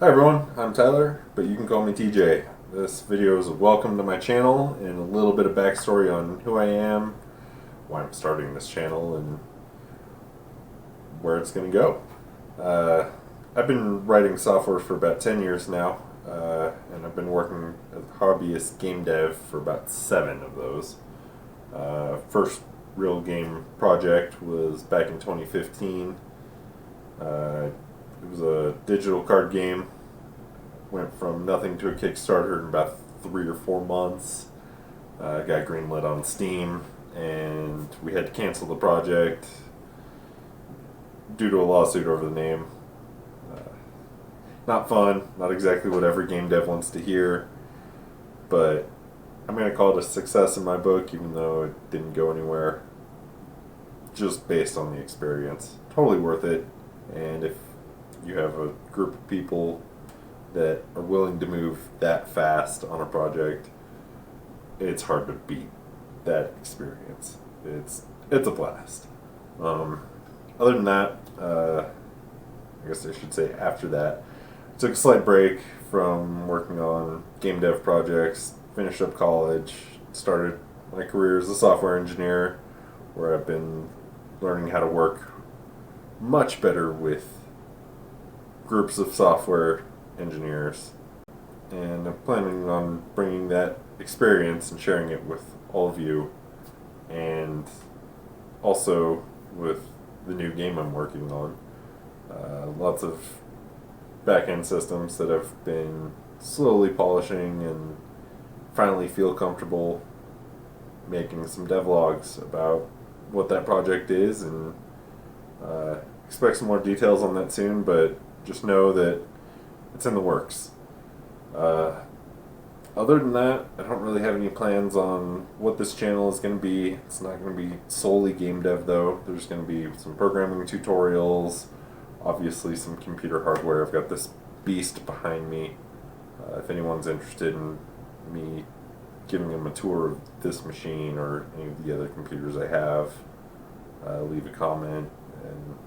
Hi everyone, I'm Tyler, but you can call me TJ. This video is a welcome to my channel and a little bit of backstory on who I am, why I'm starting this channel, and where it's going to go. I've been writing software for about 10 years now, and I've been working as a hobbyist game dev for about 7 of those. First real game project was back in 2015. It was a digital card game. Went from nothing to a Kickstarter in about 3 or 4 months. Got greenlit on Steam, and we had to cancel the project due to a lawsuit over the name. Uh, Not fun, not exactly what every game dev wants to hear, but I'm going to call it a success in my book, even though it didn't go anywhere, just based on the experience. Totally worth it, and if you have a group of people that are willing to move that fast on a project, it's hard to beat that experience. It's a blast. Other than that, I guess I should say after that, I took a slight break from working on game dev projects, finished up college, started my career as a software engineer, where I've been learning how to work much better with groups of software engineers, and I'm planning on bringing that experience and sharing it with all of you, and also with the new game I'm working on. Lots of back-end systems that I've been slowly polishing and finally feel comfortable making some devlogs about what that project is, and expect some more details on that soon, but just know that it's in the works. Other than that, I don't really have any plans on what this channel is going to be. It's not going to be solely game dev though. There's going to be some programming tutorials, obviously some computer hardware. I've got this beast behind me. If anyone's interested in me giving them a tour of this machine or any of the other computers I have, leave a comment and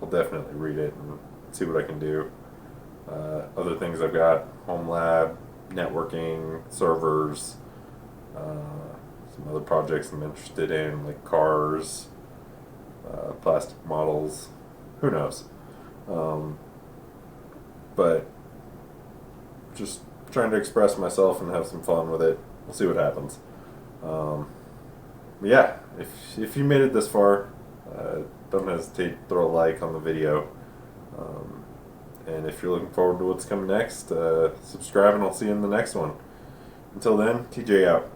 I'll definitely read it and see what I can do. Other things I've got: home lab, networking, servers, some other projects I'm interested in, like cars, plastic models, who knows. But just trying to express myself and have some fun with it. We'll see what happens. Yeah, if you made it this far, don't hesitate to throw a like on the video. And if you're looking forward to what's coming next, subscribe and I'll see you in the next one. Until then, TJ out.